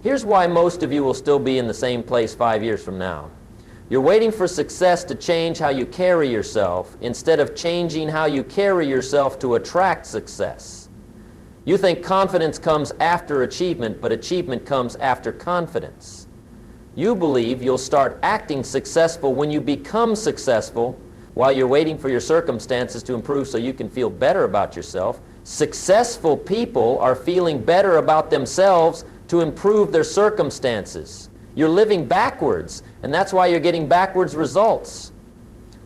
Here's why most of you will still be in the same place 5 years from now. You're waiting for success to change how you carry yourself instead of changing how you carry yourself to attract success. You think confidence comes after achievement, but achievement comes after confidence. You believe you'll start acting successful when you become successful while you're waiting for your circumstances to improve so you can feel better about yourself. Successful people are feeling better about themselves to improve their circumstances. You're living backwards, and that's why you're getting backwards results.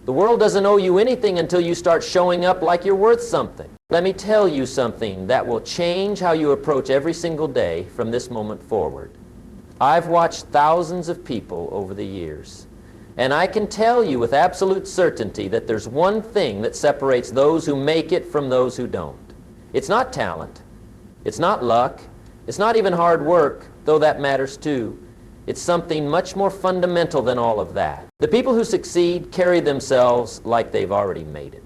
The world doesn't owe you anything until you start showing up like you're worth something. Let me tell you something that will change how you approach every single day from this moment forward. I've watched thousands of people over the years, and I can tell you with absolute certainty that there's one thing that separates those who make it from those who don't. It's not talent. It's not luck. It's not even hard work, though that matters too. It's something much more fundamental than all of that. The people who succeed carry themselves like they've already made it.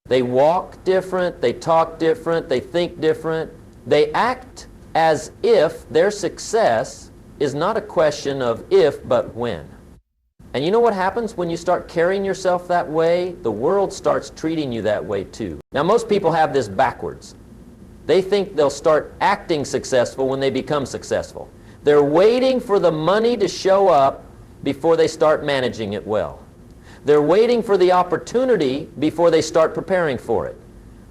They walk different, they talk different, they think different. They act as if their success is not a question of if, but when. And you know what happens when you start carrying yourself that way? The world starts treating you that way too. Now, most people have this backwards. They think they'll start acting successful when they become successful. They're waiting for the money to show up before they start managing it well. They're waiting for the opportunity before they start preparing for it.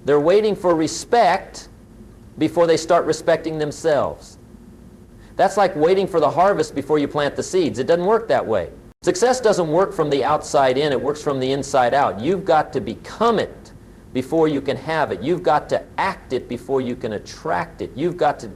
They're waiting for respect before they start respecting themselves. That's like waiting for the harvest before you plant the seeds. It doesn't work that way. Success doesn't work from the outside in, it works from the inside out. You've got to become it before you can have it. You've got to act it before you can attract it. You've got to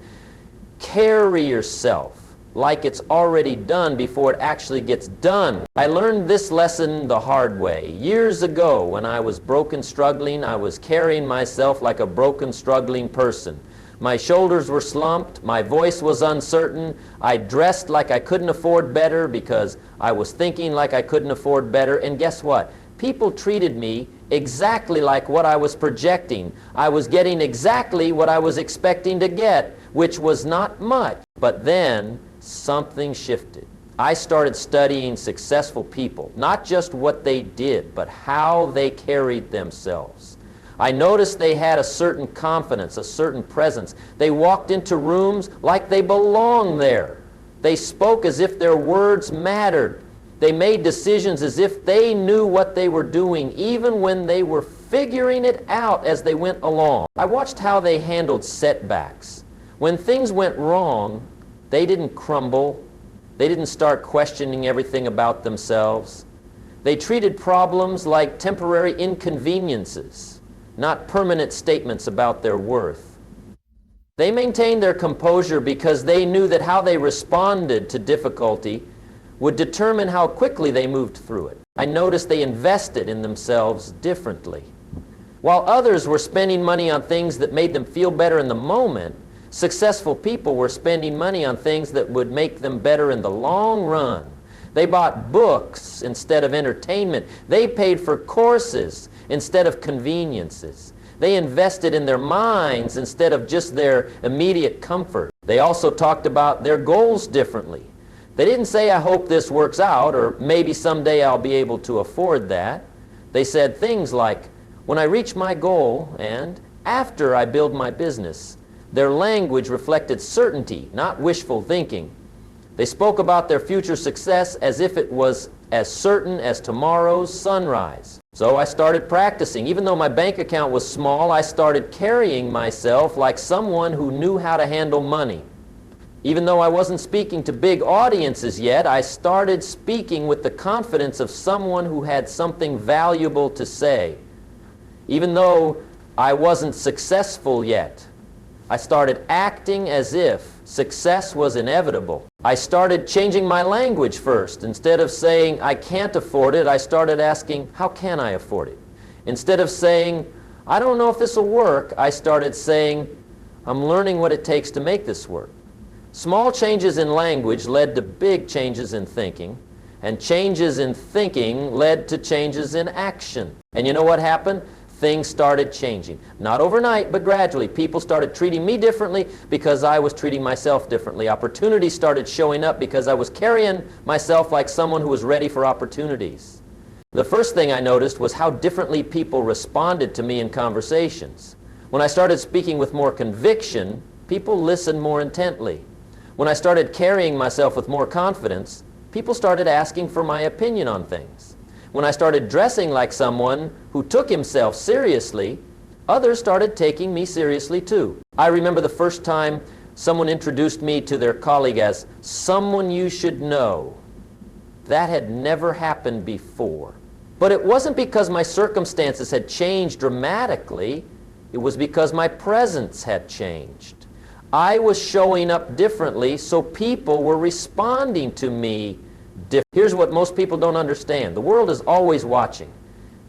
carry yourself like it's already done before it actually gets done. I learned this lesson the hard way. Years ago, when I was broken, struggling, I was carrying myself like a broken, struggling person. My shoulders were slumped, my voice was uncertain, I dressed like I couldn't afford better because I was thinking like I couldn't afford better, and guess what? People treated me exactly like what I was projecting. I was getting exactly what I was expecting to get, which was not much. But then something shifted. I started studying successful people, not just what they did, but how they carried themselves. I noticed they had a certain confidence, a certain presence. They walked into rooms like they belonged there. They spoke as if their words mattered. They made decisions as if they knew what they were doing, even when they were figuring it out as they went along. I watched how they handled setbacks. When things went wrong, they didn't crumble. They didn't start questioning everything about themselves. They treated problems like temporary inconveniences, not permanent statements about their worth. They maintained their composure because they knew that how they responded to difficulty would determine how quickly they moved through it. I noticed they invested in themselves differently. While others were spending money on things that made them feel better in the moment, successful people were spending money on things that would make them better in the long run. They bought books instead of entertainment. They paid for courses instead of conveniences. They invested in their minds instead of just their immediate comfort. They also talked about their goals differently. They didn't say, I hope this works out, or maybe someday I'll be able to afford that. They said things like, when I reach my goal, and after I build my business. Their language reflected certainty, not wishful thinking. They spoke about their future success as if it was as certain as tomorrow's sunrise. So I started practicing. Even though my bank account was small, I started carrying myself like someone who knew how to handle money. Even though I wasn't speaking to big audiences yet, I started speaking with the confidence of someone who had something valuable to say. Even though I wasn't successful yet, I started acting as if success was inevitable. I started changing my language first. Instead of saying, I can't afford it, I started asking, how can I afford it? Instead of saying, I don't know if this will work, I started saying, I'm learning what it takes to make this work. Small changes in language led to big changes in thinking, and changes in thinking led to changes in action. And you know what happened? things started changing. Not overnight, but gradually. People started treating me differently because I was treating myself differently. Opportunities started showing up because I was carrying myself like someone who was ready for opportunities. The first thing I noticed was how differently people responded to me in conversations. When I started speaking with more conviction, people listened more intently. When I started carrying myself with more confidence, people started asking for my opinion on things. When I started dressing like someone who took himself seriously, others started taking me seriously too. I remember the first time someone introduced me to their colleague as someone you should know. That had never happened before. But it wasn't because my circumstances had changed dramatically. It was because my presence had changed. I was showing up differently, so people were responding to me differently. Here's what most people don't understand. The world is always watching.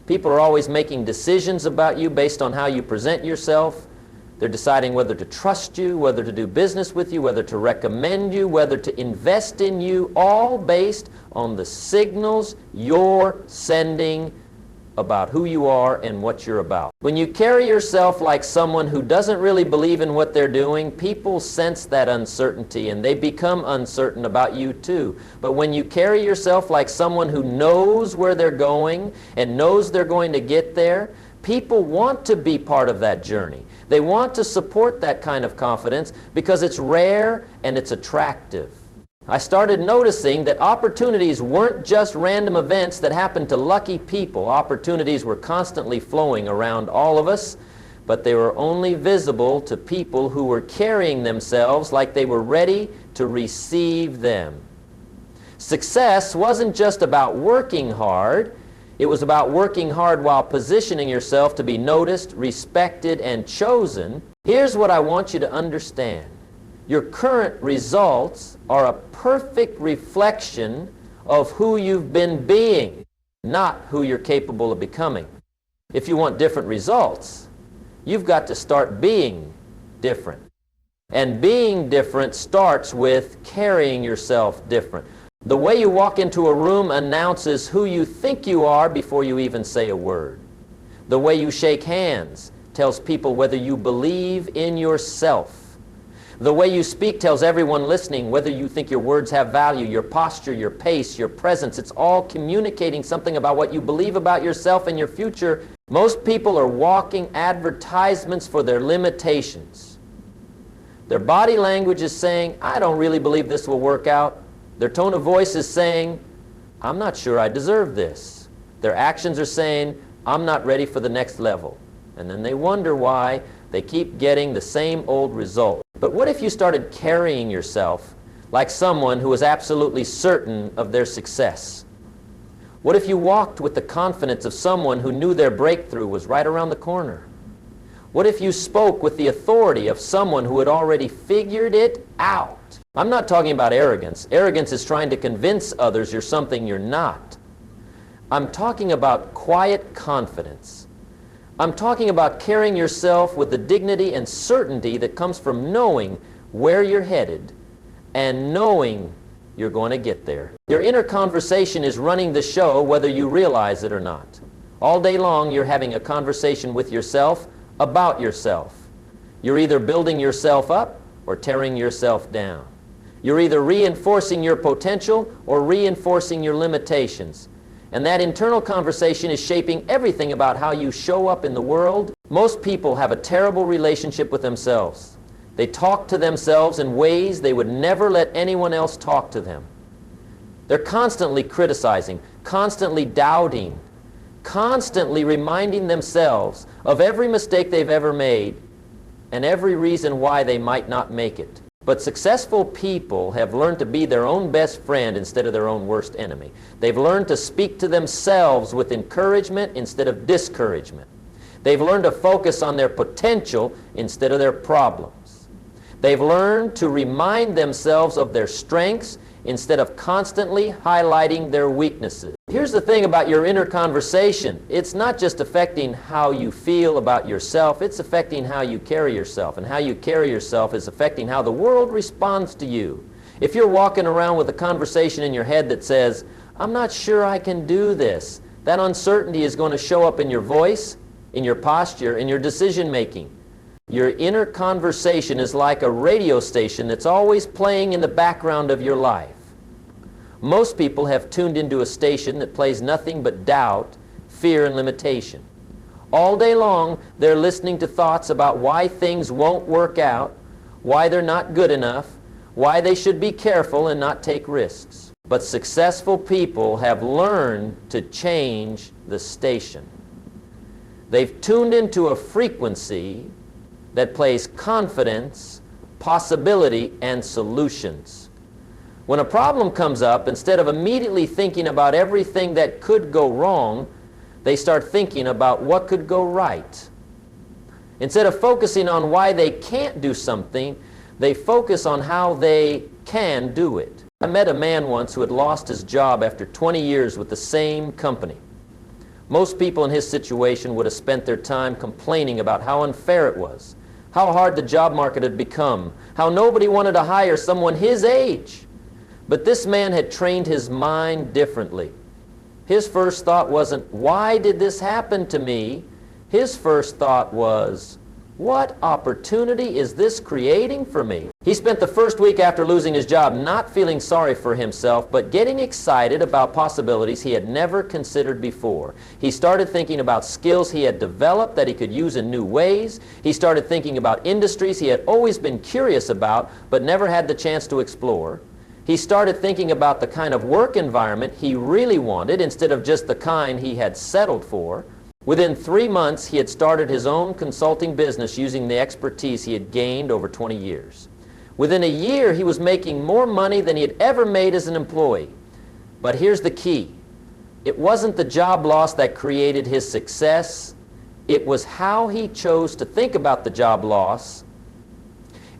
People are always making decisions about you based on how you present yourself. They're deciding whether to trust you, whether to do business with you, whether to recommend you, whether to invest in you, all based on the signals you're sending about who you are and what you're about. When you carry yourself like someone who doesn't really believe in what they're doing, people sense that uncertainty and they become uncertain about you too. But when you carry yourself like someone who knows where they're going and knows they're going to get there, people want to be part of that journey. They want to support that kind of confidence because it's rare and it's attractive. I started noticing that opportunities weren't just random events that happened to lucky people. Opportunities were constantly flowing around all of us, but they were only visible to people who were carrying themselves like they were ready to receive them. Success wasn't just about working hard. It was about working hard while positioning yourself to be noticed, respected, and chosen. Here's what I want you to understand. Your current results are a perfect reflection of who you've been being, not who you're capable of becoming. If you want different results, you've got to start being different. And being different starts with carrying yourself different. The way you walk into a room announces who you think you are before you even say a word. The way you shake hands tells people whether you believe in yourself. The way you speak tells everyone listening whether you think your words have value. Your posture, your pace, your presence, it's all communicating something about what you believe about yourself and your future. Most people are walking advertisements for their limitations. Their body language is saying, I don't really believe this will work out. Their tone of voice is saying, I'm not sure I deserve this. Their actions are saying, I'm not ready for the next level. And then they wonder why they keep getting the same old result. But what if you started carrying yourself like someone who was absolutely certain of their success? What if you walked with the confidence of someone who knew their breakthrough was right around the corner? What if you spoke with the authority of someone who had already figured it out? I'm not talking about arrogance. Arrogance is trying to convince others you're something you're not. I'm talking about quiet confidence. I'm talking about carrying yourself with the dignity and certainty that comes from knowing where you're headed and knowing you're going to get there. Your inner conversation is running the show whether you realize it or not. All day long you're having a conversation with yourself about yourself. You're either building yourself up or tearing yourself down. You're either reinforcing your potential or reinforcing your limitations. And that internal conversation is shaping everything about how you show up in the world. Most people have a terrible relationship with themselves. They talk to themselves in ways they would never let anyone else talk to them. They're constantly criticizing, constantly doubting, constantly reminding themselves of every mistake they've ever made and every reason why they might not make it. But successful people have learned to be their own best friend instead of their own worst enemy. They've learned to speak to themselves with encouragement instead of discouragement. They've learned to focus on their potential instead of their problems. They've learned to remind themselves of their strengths instead of constantly highlighting their weaknesses. Here's the thing about your inner conversation. It's not just affecting how you feel about yourself, it's affecting how you carry yourself. And how you carry yourself is affecting how the world responds to you. If you're walking around with a conversation in your head that says, I'm not sure I can do this, that uncertainty is going to show up in your voice, in your posture, in your decision making. Your inner conversation is like a radio station that's always playing in the background of your life. Most people have tuned into a station that plays nothing but doubt, fear, and limitation. All day long, they're listening to thoughts about why things won't work out, why they're not good enough, why they should be careful and not take risks. But successful people have learned to change the station. They've tuned into a frequency that plays confidence, possibility, and solutions. When a problem comes up, instead of immediately thinking about everything that could go wrong, they start thinking about what could go right. Instead of focusing on why they can't do something, they focus on how they can do it. I met a man once who had lost his job after 20 years with the same company. Most people in his situation would have spent their time complaining about how unfair it was, how hard the job market had become, how nobody wanted to hire someone his age. But this man had trained his mind differently. His first thought wasn't, why did this happen to me? His first thought was, what opportunity is this creating for me? He spent the first week after losing his job not feeling sorry for himself, but getting excited about possibilities he had never considered before. He started thinking about skills he had developed that he could use in new ways. He started thinking about industries he had always been curious about, but never had the chance to explore. He started thinking about the kind of work environment he really wanted instead of just the kind he had settled for. Within 3 months, he had started his own consulting business using the expertise he had gained over 20 years. Within a year, he was making more money than he had ever made as an employee. But here's the key. It wasn't the job loss that created his success. It was how he chose to think about the job loss.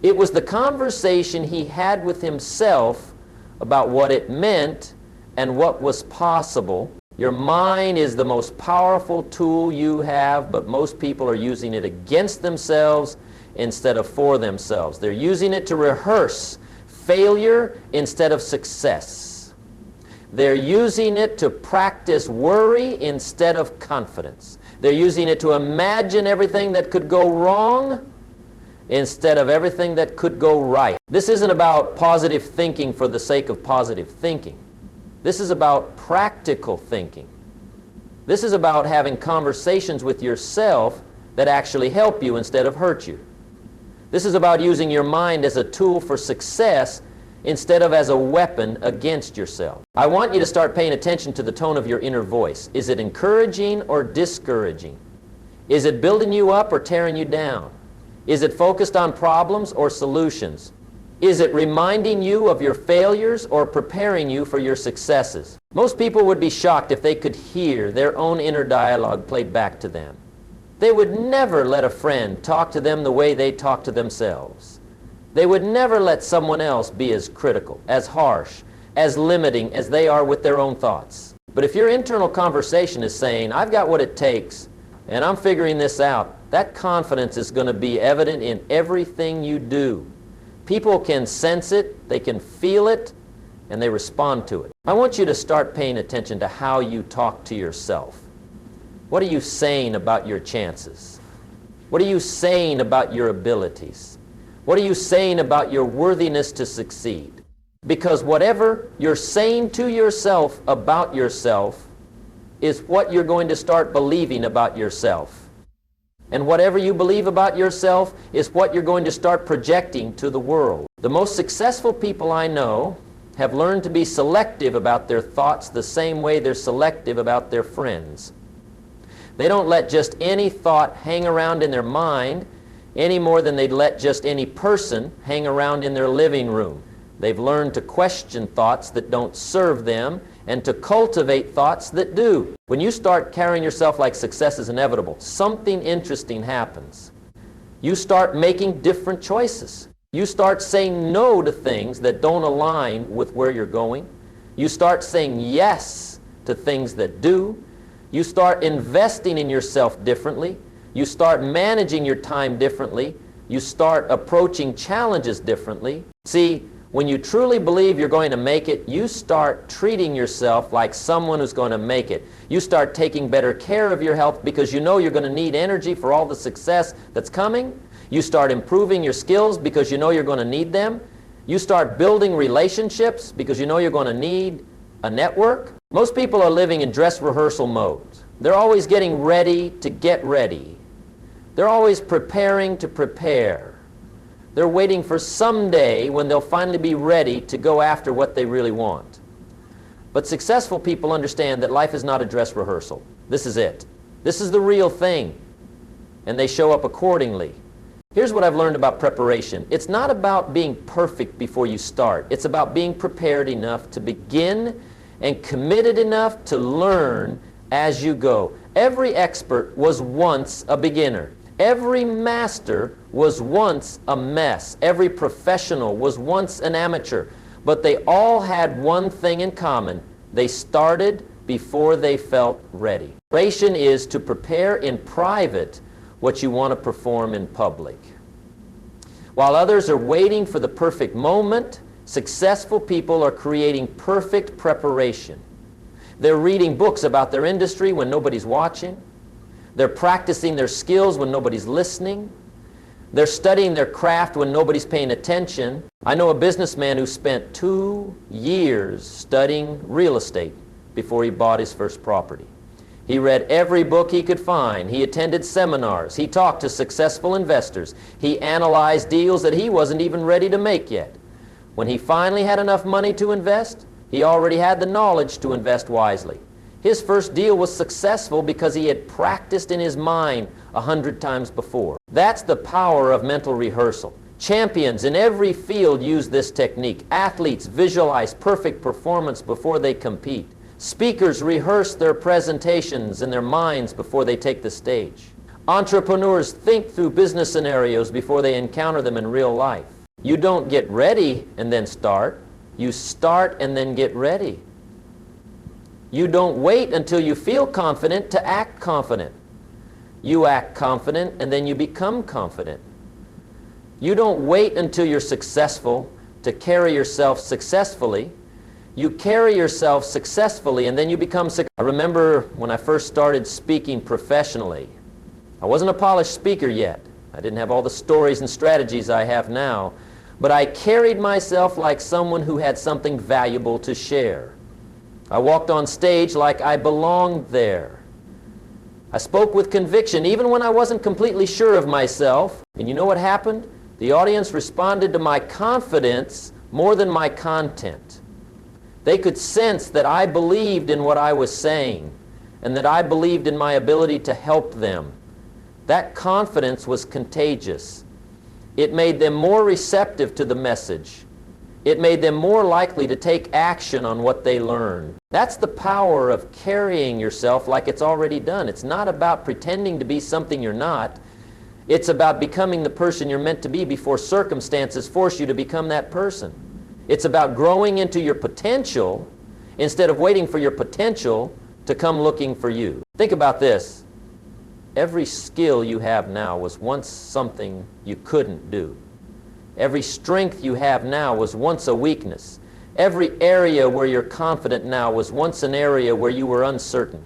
It was the conversation he had with himself about what it meant and what was possible. Your mind is the most powerful tool you have, but most people are using it against themselves instead of for themselves. They're using it to rehearse failure instead of success. They're using it to practice worry instead of confidence. They're using it to imagine everything that could go wrong instead of everything that could go right. This isn't about positive thinking for the sake of positive thinking. This is about practical thinking. This is about having conversations with yourself that actually help you instead of hurt you. This is about using your mind as a tool for success instead of as a weapon against yourself. I want you to start paying attention to the tone of your inner voice. Is it encouraging or discouraging? Is it building you up or tearing you down? Is it focused on problems or solutions? Is it reminding you of your failures or preparing you for your successes? Most people would be shocked if they could hear their own inner dialogue played back to them. They would never let a friend talk to them the way they talk to themselves. They would never let someone else be as critical, as harsh, as limiting as they are with their own thoughts. But if your internal conversation is saying, I've got what it takes, and I'm figuring this out, that confidence is going to be evident in everything you do. People can sense it, they can feel it, and they respond to it. I want you to start paying attention to how you talk to yourself. What are you saying about your chances? What are you saying about your abilities? What are you saying about your worthiness to succeed? Because whatever you're saying to yourself about yourself is what you're going to start believing about yourself. And whatever you believe about yourself is what you're going to start projecting to the world. The most successful people I know have learned to be selective about their thoughts the same way they're selective about their friends. They don't let just any thought hang around in their mind any more than they'd let just any person hang around in their living room. They've learned to question thoughts that don't serve them and to cultivate thoughts that do. When you start carrying yourself like success is inevitable, something interesting happens. You start making different choices. You start saying no to things that don't align with where you're going. You start saying yes to things that do. You start investing in yourself differently. You start managing your time differently. You start approaching challenges differently. See, When you truly believe you're going to make it, you start treating yourself like someone who's going to make it. You start taking better care of your health because you know you're going to need energy for all the success that's coming. You start improving your skills because you know you're going to need them. You start building relationships because you know you're going to need a network. Most people are living in dress rehearsal mode. They're always getting ready to get ready. They're always preparing to prepare. They're waiting for someday when they'll finally be ready to go after what they really want. But successful people understand that life is not a dress rehearsal. This is it. This is the real thing. And they show up accordingly. Here's what I've learned about preparation. It's not about being perfect before you start. It's about being prepared enough to begin and committed enough to learn as you go. Every expert was once a beginner. Every master was once a mess. Every professional was once an amateur. But they all had one thing in common. They started before they felt ready. Preparation is to prepare in private what you want to perform in public. While others are waiting for the perfect moment, successful people are creating perfect preparation. They're reading books about their industry when nobody's watching. They're practicing their skills when nobody's listening. They're studying their craft when nobody's paying attention. I know a businessman who spent 2 years studying real estate before he bought his first property. He read every book he could find. He attended seminars. He talked to successful investors. He analyzed deals that he wasn't even ready to make yet. When he finally had enough money to invest, he already had the knowledge to invest wisely. His first deal was successful because he had practiced in his mind 100 times before. That's the power of mental rehearsal. Champions in every field use this technique. Athletes visualize perfect performance before they compete. Speakers rehearse their presentations in their minds before they take the stage. Entrepreneurs think through business scenarios before they encounter them in real life. You don't get ready and then start. You start and then get ready. You don't wait until you feel confident to act confident. You act confident and then you become confident. You don't wait until you're successful to carry yourself successfully. You carry yourself successfully and then you become successful. I remember when I first started speaking professionally. I wasn't a polished speaker yet. I didn't have all the stories and strategies I have now. But I carried myself like someone who had something valuable to share. I walked on stage like I belonged there. I spoke with conviction even when I wasn't completely sure of myself. And you know what happened? The audience responded to my confidence more than my content. They could sense that I believed in what I was saying and that I believed in my ability to help them. That confidence was contagious. It made them more receptive to the message. It made them more likely to take action on what they learned. That's the power of carrying yourself like it's already done. It's not about pretending to be something you're not. It's about becoming the person you're meant to be before circumstances force you to become that person. It's about growing into your potential instead of waiting for your potential to come looking for you. Think about this. Every skill you have now was once something you couldn't do. Every strength you have now was once a weakness. Every area where you're confident now was once an area where you were uncertain.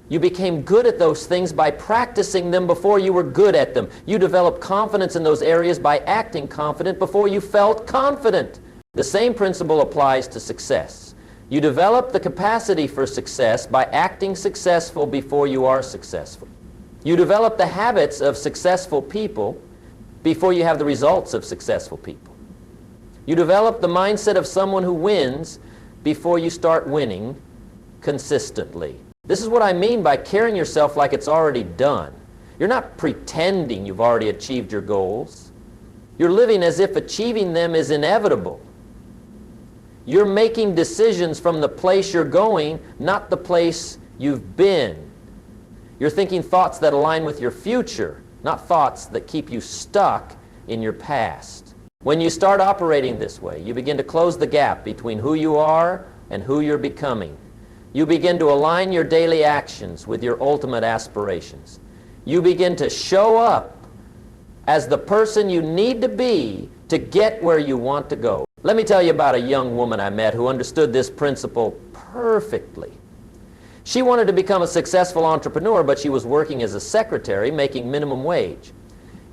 You became good at those things by practicing them before you were good at them. You developed confidence in those areas by acting confident before you felt confident. The same principle applies to success. You develop the capacity for success by acting successful before you are successful. You develop the habits of successful people before you have the results of successful people. You develop the mindset of someone who wins before you start winning consistently. This is what I mean by carrying yourself like it's already done. You're not pretending you've already achieved your goals. You're living as if achieving them is inevitable. You're making decisions from the place you're going, not the place you've been. You're thinking thoughts that align with your future, not thoughts that keep you stuck in your past. When you start operating this way, you begin to close the gap between who you are and who you're becoming. You begin to align your daily actions with your ultimate aspirations. You begin to show up as the person you need to be to get where you want to go. Let me tell you about a young woman I met who understood this principle perfectly. She wanted to become a successful entrepreneur, but she was working as a secretary making minimum wage.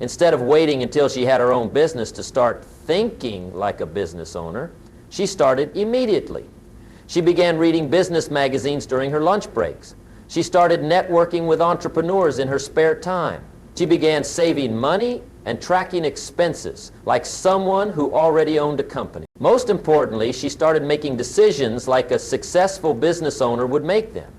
Instead of waiting until she had her own business to start thinking like a business owner, she started immediately. She began reading business magazines during her lunch breaks. She started networking with entrepreneurs in her spare time. She began saving money and tracking expenses like someone who already owned a company. Most importantly, she started making decisions like a successful business owner would make them.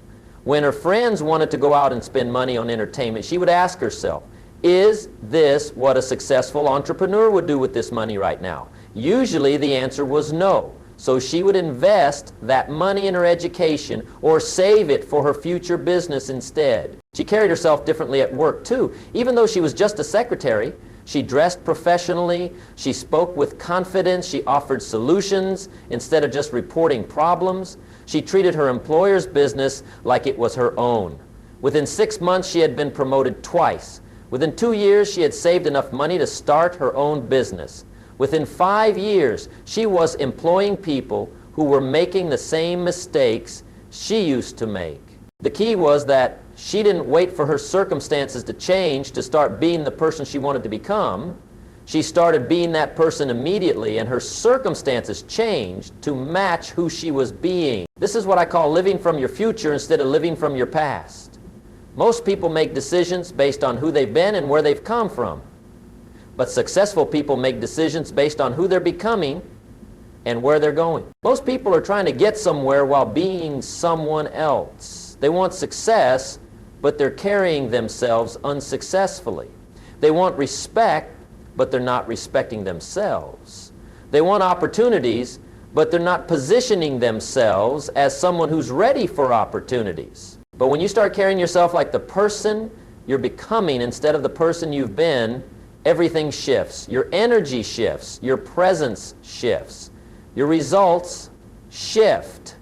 When her friends wanted to go out and spend money on entertainment, she would ask herself, is this what a successful entrepreneur would do with this money right now? Usually the answer was no. So she would invest that money in her education or save it for her future business instead. She carried herself differently at work too. Even though she was just a secretary, she dressed professionally, she spoke with confidence, she offered solutions instead of just reporting problems. She treated her employer's business like it was her own. Within 6 months, she had been promoted twice. Within 2 years, she had saved enough money to start her own business. Within 5 years, she was employing people who were making the same mistakes she used to make. The key was that she didn't wait for her circumstances to change to start being the person she wanted to become. She started being that person immediately, and her circumstances changed to match who she was being. This is what I call living from your future instead of living from your past. Most people make decisions based on who they've been and where they've come from. But successful people make decisions based on who they're becoming and where they're going. Most people are trying to get somewhere while being someone else. They want success, but they're carrying themselves unsuccessfully. They want respect, but they're not respecting themselves. They want opportunities, but they're not positioning themselves as someone who's ready for opportunities. But when you start carrying yourself like the person you're becoming instead of the person you've been, everything shifts. Your energy shifts. Your presence shifts. Your results shift.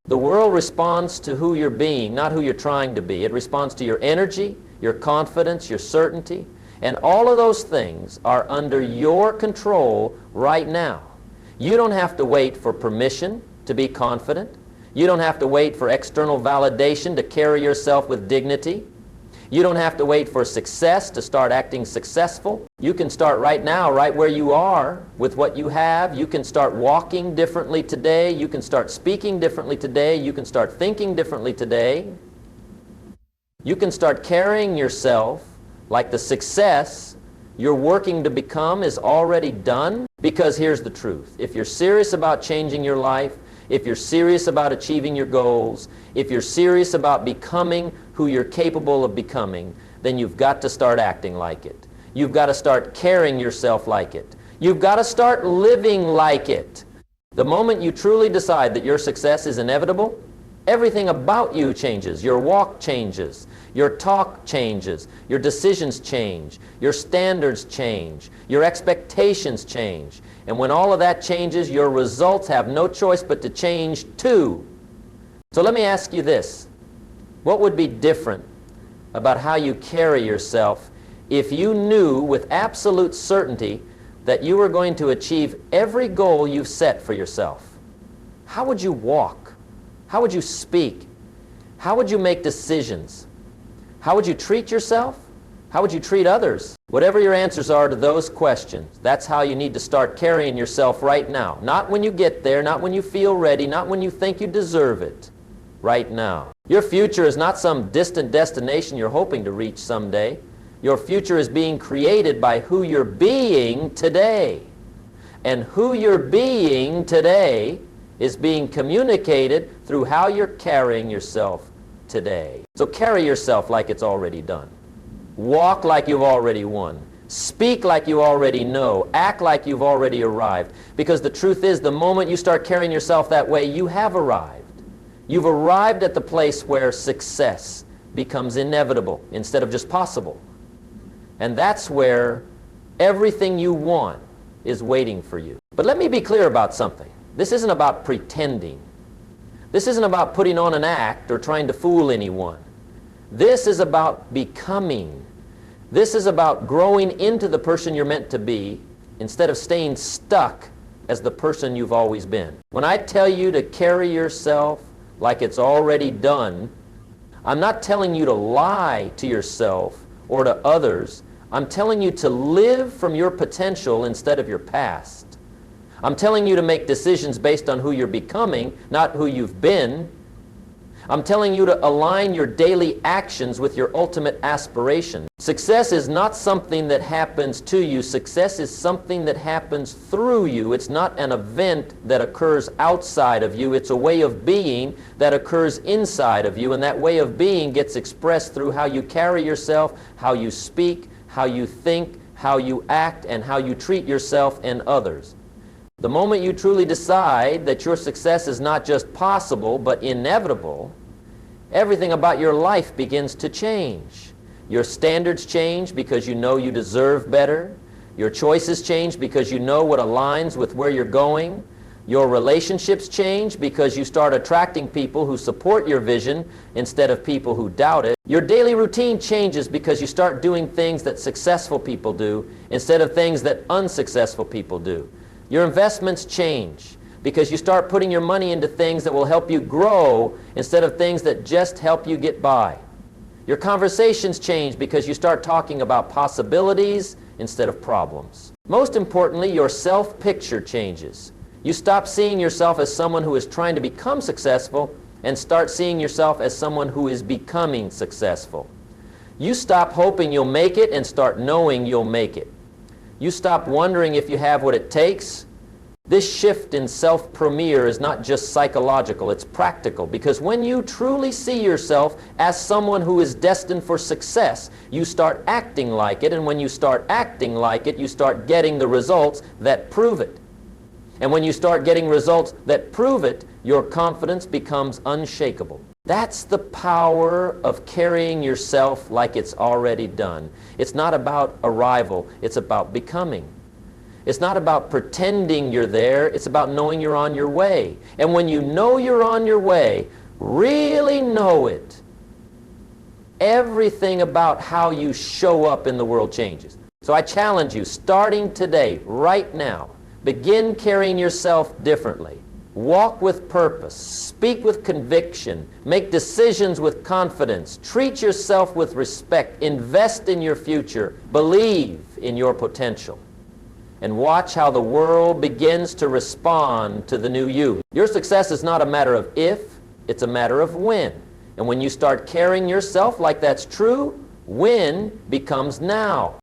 The world responds to who you're being, not who you're trying to be. It responds to your energy, your confidence, your certainty. And all of those things are under your control right now. You don't have to wait for permission to be confident. You don't have to wait for external validation to carry yourself with dignity. You don't have to wait for success to start acting successful. You can start right now, right where you are, with what you have. You can start walking differently today. You can start speaking differently today. You can start thinking differently today. You can start carrying yourself like the success you're working to become is already done. Because here's the truth. If you're serious about changing your life, if you're serious about achieving your goals, if you're serious about becoming who you're capable of becoming, then you've got to start acting like it. You've got to start carrying yourself like it. You've got to start living like it. The moment you truly decide that your success is inevitable, everything about you changes. Your walk changes. Your talk changes. Your decisions change. Your standards change. Your expectations change. And when all of that changes, your results have no choice but to change too. So let me ask you this. What would be different about how you carry yourself if you knew with absolute certainty that you were going to achieve every goal you've set for yourself? How would you walk? How would you speak? How would you make decisions? How would you treat yourself? How would you treat others? Whatever your answers are to those questions, that's how you need to start carrying yourself right now. Not when you get there, not when you feel ready, not when you think you deserve it. Right now. Your future is not some distant destination you're hoping to reach someday. Your future is being created by who you're being today. And who you're being today is being communicated through how you're carrying yourself today. So carry yourself like it's already done. Walk like you've already won. Speak like you already know. Act like you've already arrived. Because the truth is, the moment you start carrying yourself that way, you have arrived. You've arrived at the place where success becomes inevitable instead of just possible. And that's where everything you want is waiting for you. But let me be clear about something. This isn't about pretending. This isn't about putting on an act or trying to fool anyone. This is about becoming. This is about growing into the person you're meant to be instead of staying stuck as the person you've always been. When I tell you to carry yourself like it's already done, I'm not telling you to lie to yourself or to others. I'm telling you to live from your potential instead of your past. I'm telling you to make decisions based on who you're becoming, not who you've been. I'm telling you to align your daily actions with your ultimate aspiration. Success is not something that happens to you. Success is something that happens through you. It's not an event that occurs outside of you. It's a way of being that occurs inside of you, and that way of being gets expressed through how you carry yourself, how you speak, how you think, how you act, and how you treat yourself and others. The moment you truly decide that your success is not just possible but inevitable, everything about your life begins to change. Your standards change because you know you deserve better. Your choices change because you know what aligns with where you're going. Your relationships change because you start attracting people who support your vision instead of people who doubt it. Your daily routine changes because you start doing things that successful people do instead of things that unsuccessful people do. Your investments change because you start putting your money into things that will help you grow instead of things that just help you get by. Your conversations change because you start talking about possibilities instead of problems. Most importantly, your self-picture changes. You stop seeing yourself as someone who is trying to become successful and start seeing yourself as someone who is becoming successful. You stop hoping you'll make it and start knowing you'll make it. You stop wondering if you have what it takes. This shift in self-premiere is not just psychological, it's practical, because when you truly see yourself as someone who is destined for success, you start acting like it, and when you start acting like it, you start getting the results that prove it. And when you start getting results that prove it, your confidence becomes unshakable. That's the power of carrying yourself like it's already done. It's not about arrival, it's about becoming. It's not about pretending you're there, it's about knowing you're on your way. And when you know you're on your way, really know it, everything about how you show up in the world changes. So I challenge you, starting today, right now, begin carrying yourself differently. Walk with purpose, speak with conviction, make decisions with confidence, treat yourself with respect, invest in your future, believe in your potential, and watch how the world begins to respond to the new you. Your success is not a matter of if, it's a matter of when. And when you start carrying yourself like that's true, when becomes now.